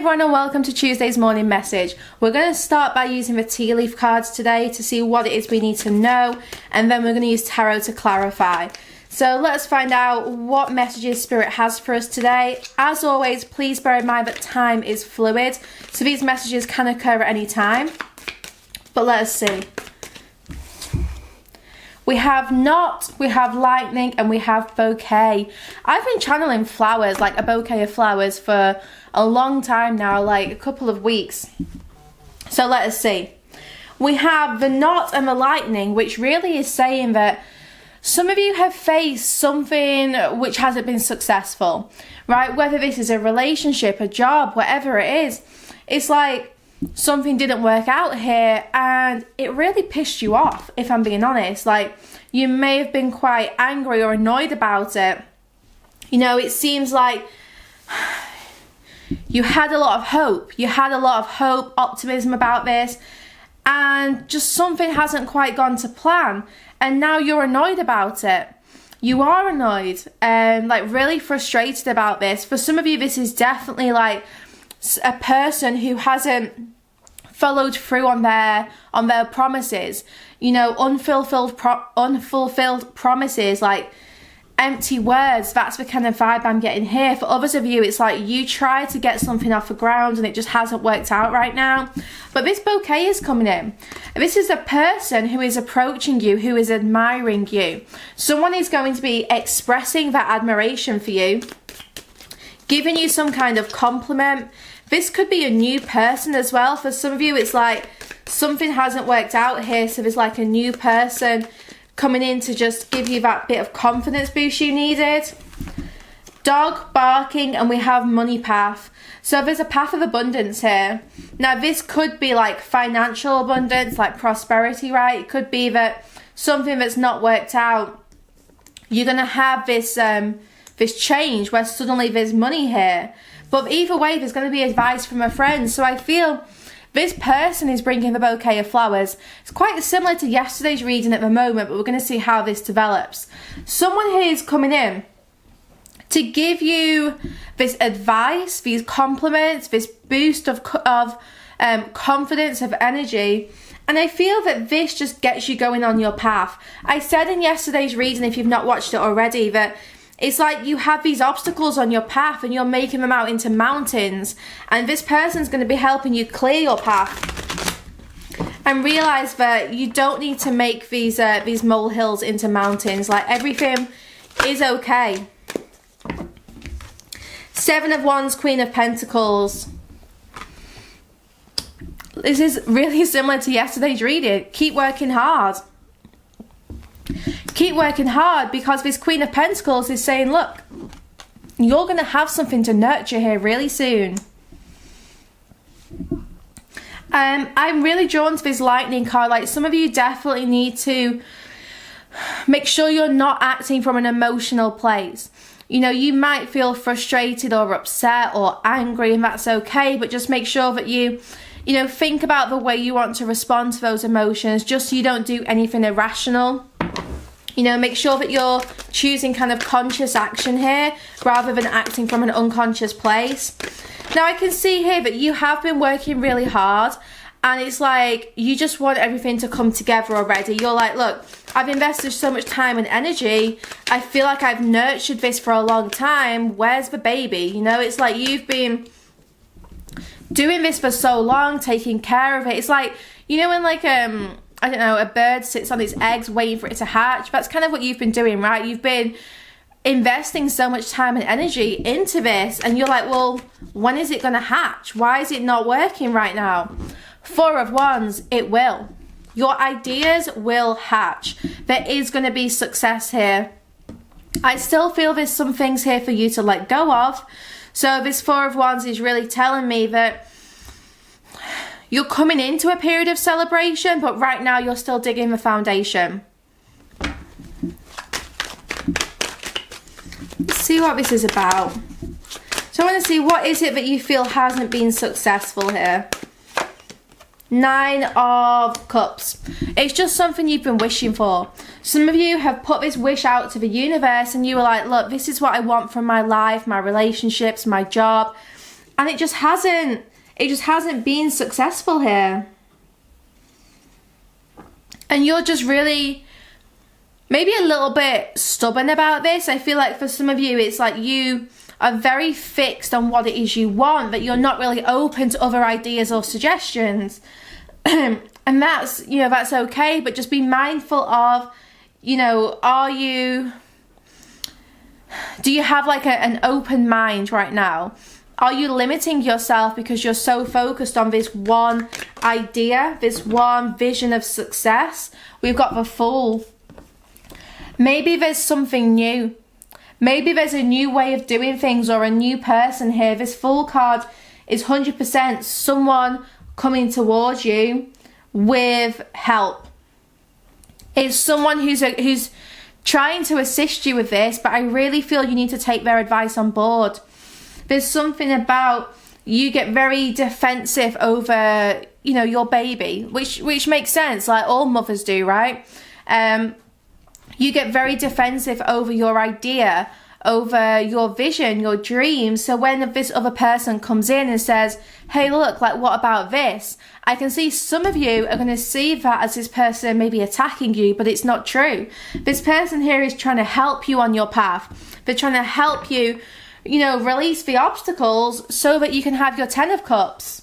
everyone and welcome to Tuesday's morning message. We're going to start by using the tea leaf cards today to see what it is we need to know, and then we're going to use tarot to clarify. So let's find out what messages Spirit has for us today. As always, please bear in mind that time is fluid, so these messages can occur at any time. But let us see. We have knot, we have lightning, and we have bouquet. I've been channeling flowers, like a bouquet of flowers, for a long time now, like a couple of weeks. So let us see. We have the knot and the lightning, which really is saying that some of you have faced something which hasn't been successful, right? Whether this is a relationship, a job, whatever it is, it's like something didn't work out here and it really pissed you off, if I'm being honest. Like, you may have been quite angry or annoyed about it. You know, it seems like you had a lot of hope. You had a lot of hope, optimism about this, and just something hasn't quite gone to plan. And now you're annoyed about it. You are annoyed and like really frustrated about this. For some of you, this is definitely like a person who hasn't followed through on their promises. You know, unfulfilled promises, like empty words. That's the kind of vibe I'm getting here. For others of you, it's like you try to get something off the ground and it just hasn't worked out right now. But this bouquet is coming in. This is a person who is approaching you, who is admiring you. Someone is going to be expressing that admiration for you, giving you some kind of compliment. This could be a new person as well. For some of you, it's like something hasn't worked out here, so there's like a new person coming in to just give you that bit of confidence boost you needed. Dog barking, and we have money path. So there's a path of abundance here. Now this could be like financial abundance, like prosperity, right? It could be that something that's not worked out, you're gonna have this this change where suddenly there's money here. But either way, there's going to be advice from a friend. So I feel this person is bringing the bouquet of flowers. It's quite similar to yesterday's reading at the moment, but we're going to see how this develops. Someone here is coming in to give you this advice, these compliments, this boost of confidence, of energy. And I feel that this just gets you going on your path. I said in yesterday's reading, if you've not watched it already, that it's like you have these obstacles on your path and you're making them out into mountains, and this person's going to be helping you clear your path and realize that you don't need to make these molehills into mountains. Like, everything is okay. Seven of Wands, Queen of Pentacles. This is really similar to yesterday's reading. Keep working hard. Keep working hard, because this Queen of Pentacles is saying, look, you're going to have something to nurture here really soon. I'm really drawn to this lightning card. Like, some of you definitely need to make sure you're not acting from an emotional place. You know, you might feel frustrated or upset or angry, and that's okay, but just make sure that you know, think about the way you want to respond to those emotions, just so you don't do anything irrational. You know, make sure that you're choosing kind of conscious action here rather than acting from an unconscious place. Now, I can see here that you have been working really hard, and it's like you just want everything to come together already. You're like, look, I've invested so much time and energy. I feel like I've nurtured this for a long time. Where's the baby? You know, it's like you've been doing this for so long, taking care of it. It's like, you know, when like I don't know, a bird sits on its eggs waiting for it to hatch. That's kind of what you've been doing, right? You've been investing so much time and energy into this, and you're like, well, when is it going to hatch? Why is it not working right now? Four of Wands, it will. Your ideas will hatch. There is going to be success here. I still feel there's some things here for you to let go of. So this Four of Wands is really telling me that you're coming into a period of celebration, but right now you're still digging the foundation. Let's see what this is about. So I want to see, what is it that you feel hasn't been successful here? Nine of Cups. It's just something you've been wishing for. Some of you have put this wish out to the universe, and you were like, look, this is what I want from my life, my relationships, my job. And it just hasn't been successful here. And you're just really maybe a little bit stubborn about this. I feel like for some of you, it's like you are very fixed on what it is you want, that you're not really open to other ideas or suggestions. And that's, you know, that's okay, but just be mindful of, you know, do you have like an open mind right now? Are you limiting yourself because you're so focused on this one idea, this one vision of success? We've got the Fool. Maybe there's something new. Maybe there's a new way of doing things or a new person here. This Fool card is 100% someone coming towards you with help. It's someone who's trying to assist you with this, but I really feel you need to take their advice on board. There's something about you get very defensive over, you know, your baby, which makes sense, like all mothers do, right? You get very defensive over your idea, over your vision, your dreams. So when this other person comes in and says, hey, look, like, what about this? I can see some of you are going to see that as this person maybe attacking you, but it's not true. This person here is trying to help you on your path. They're trying to help you, you know, release the obstacles so that you can have your 10 of Cups.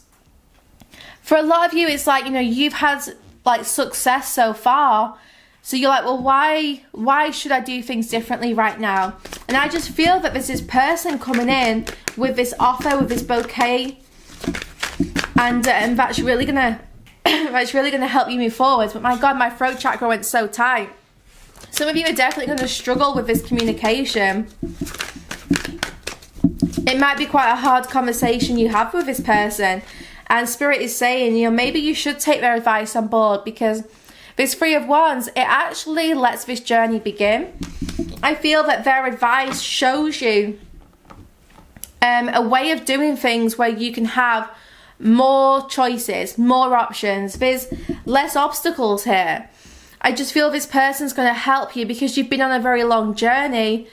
For a lot of you, it's like, you know, you've had like success so far. So you're like, well, why should I do things differently right now? And I just feel that there's this person coming in with this offer, with this bouquet, and that's really gonna help you move forwards. But my God, my throat chakra went so tight. Some of you are definitely going to struggle with this communication. It might be quite a hard conversation you have with this person, and Spirit is saying, you know, maybe you should take their advice on board, because this Three of Wands, it actually lets this journey begin. I feel that their advice shows you a way of doing things where you can have more choices, more options. There's less obstacles here. I just feel this person's going to help you because you've been on a very long journey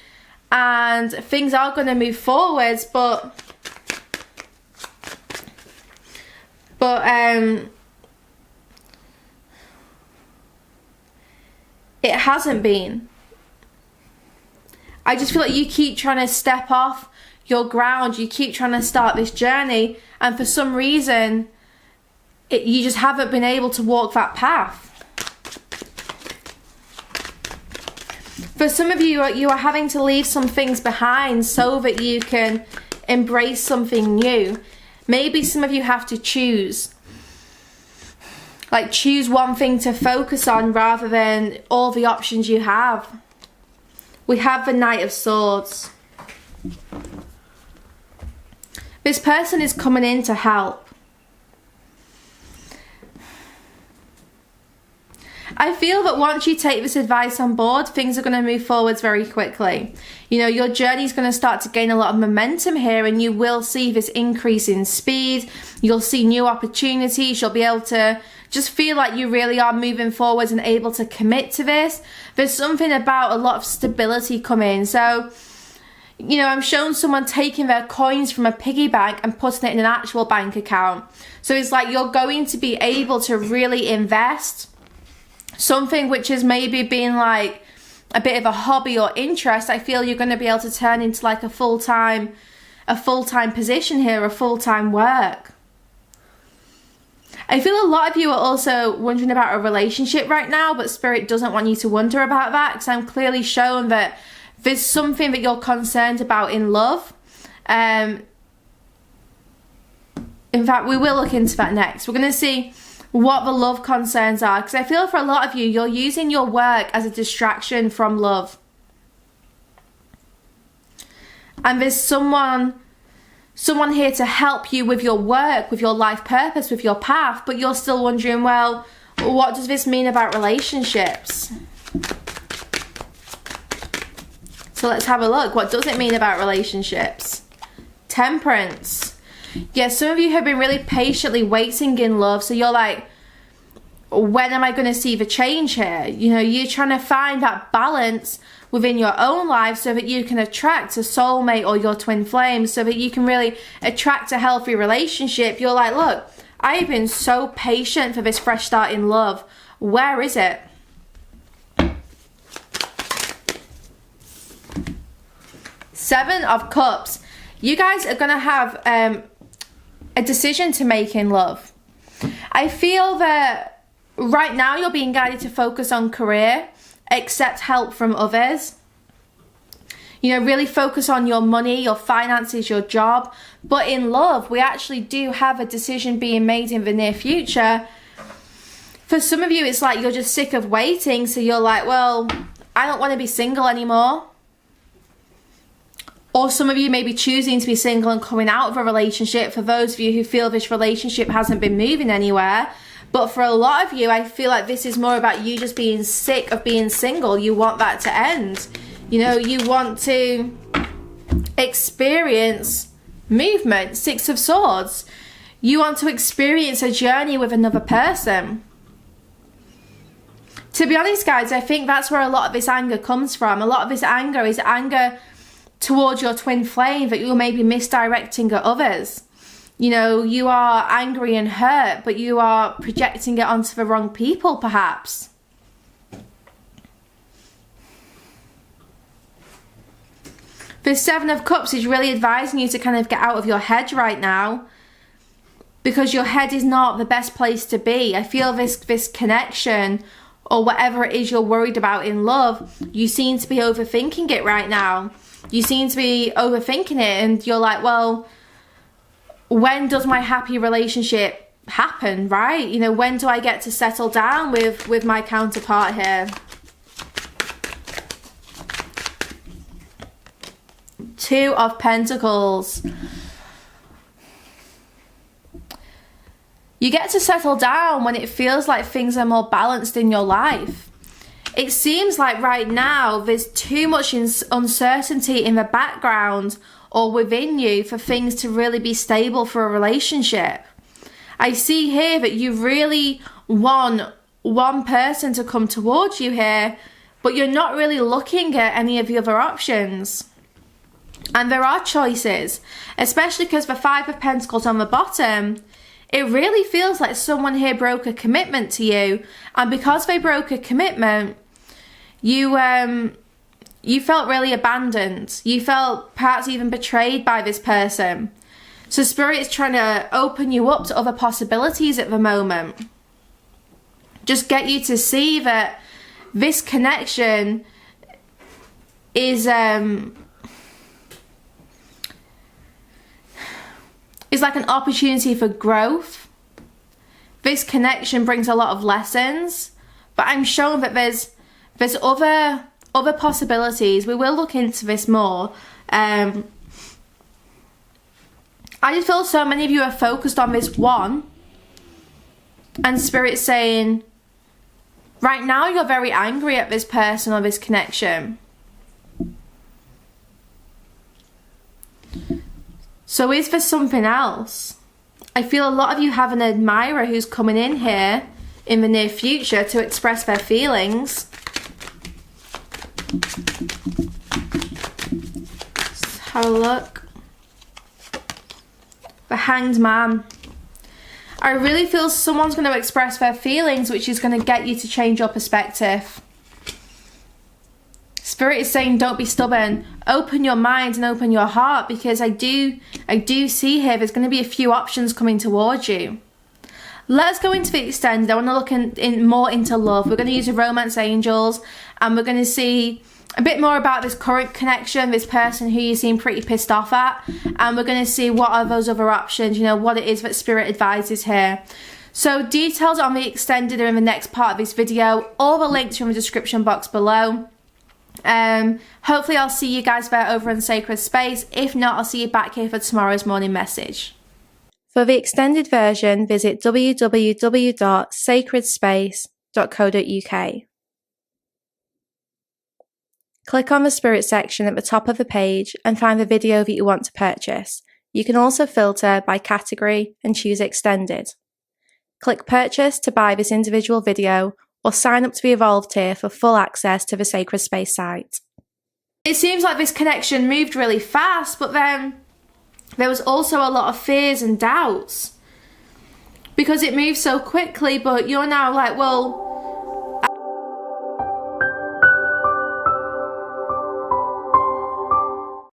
and things are going to move forwards, but it hasn't been. I just feel like you keep trying to step off your ground. You keep trying to start this journey, and for some reason, you just haven't been able to walk that path. For some of you, you are having to leave some things behind so that you can embrace something new. Maybe some of you have to choose. Like, choose one thing to focus on rather than all the options you have. We have the Knight of Swords. This person is coming in to help. I feel that once you take this advice on board, things are going to move forwards very quickly. You know, your journey is going to start to gain a lot of momentum here, and you will see this increase in speed. You'll see new opportunities. You'll be able to just feel like you really are moving forwards and able to commit to this. There's something about a lot of stability coming. So, you know, I'm showing someone taking their coins from a piggy bank and putting it in an actual bank account. So it's like you're going to be able to really invest. Something which has maybe been like a bit of a hobby or interest, I feel you're going to be able to turn into like a full-time position here, a full-time work. I feel a lot of you are also wondering about a relationship right now, but Spirit doesn't want you to wonder about that, because I'm clearly shown that there's something that you're concerned about in love. In fact, we will look into that next. We're going to see what the love concerns are, because I feel for a lot of you, you're using your work as a distraction from love. And there's someone here to help you with your work, with your life purpose, with your path, but you're still wondering, well, what does this mean about relationships? So let's have a look. What does it mean about relationships? Temperance. Yeah, some of you have been really patiently waiting in love. So you're like, when am I going to see the change here? You know, you're trying to find that balance within your own life so that you can attract a soulmate or your twin flame, so that you can really attract a healthy relationship. You're like, look, I've been so patient for this fresh start in love. Where is it? Seven of Cups. You guys are going to have a decision to make in love. I feel that right now you're being guided to focus on career, accept help from others. You know, really focus on your money, your finances, your job. But in love, we actually do have a decision being made in the near future. For some of you, it's like you're just sick of waiting. So you're like, well, I don't want to be single anymore. Or some of you may be choosing to be single and coming out of a relationship, for those of you who feel this relationship hasn't been moving anywhere. But for a lot of you, I feel like this is more about you just being sick of being single. You want that to end. You know, you want to experience movement. Six of Swords. You want to experience a journey with another person. To be honest, guys, I think that's where a lot of this anger comes from. A lot of this anger is anger towards your twin flame, that you're maybe misdirecting at others. You know, you are angry and hurt, but you are projecting it onto the wrong people, perhaps. The Seven of Cups is really advising you to kind of get out of your head right now, because your head is not the best place to be. I feel this connection, or whatever it is you're worried about in love, you seem to be overthinking it right now. You seem to be overthinking it, and you're like, well, when does my happy relationship happen, right? You know, when do I get to settle down with my counterpart here? Two of Pentacles. You get to settle down when it feels like things are more balanced in your life. It seems like right now there's too much uncertainty in the background or within you for things to really be stable for a relationship. I see here that you really want one person to come towards you here, but you're not really looking at any of the other options. And there are choices, especially because the Five of Pentacles on the bottom, it really feels like someone here broke a commitment to you. And because they broke a commitment, you felt really abandoned. You felt perhaps even betrayed by this person. So Spirit is trying to open you up to other possibilities at the moment. Just get you to see that this connection is like an opportunity for growth. This connection brings a lot of lessons, but I'm shown that there's other possibilities. We will look into this more. I just feel so many of you are focused on this one, and Spirit's saying right now you're very angry at this person or this connection. So is there something else? I feel a lot of you have an admirer who's coming in here in the near future to express their feelings. Let's have a look. The Hanged Man. I really feel someone's going to express their feelings, which is going to get you to change your perspective. Spirit is saying don't be stubborn. Open your mind and open your heart, because I do see here there's going to be a few options coming towards you. Let's go into the extended. I want to look in more into love. We're going to use the Romance Angels, and we're going to see a bit more about this current connection, this person who you seem pretty pissed off at, and we're going to see what are those other options, you know, what it is that Spirit advises here. So details on the extended are in the next part of this video. All the links are in the description box below. Hopefully I'll see you guys there over in Sacred Space. If not, I'll see you back here for tomorrow's morning message. For the extended version, visit www.sacredspace.co.uk. Click on the Spirit section at the top of the page and find the video that you want to purchase. You can also filter by category and choose extended. Click purchase to buy this individual video or sign up to the Evolve tier for full access to the Sacred Space site. It seems like this connection moved really fast, but then there was also a lot of fears and doubts because it moved so quickly, but you're now like, well,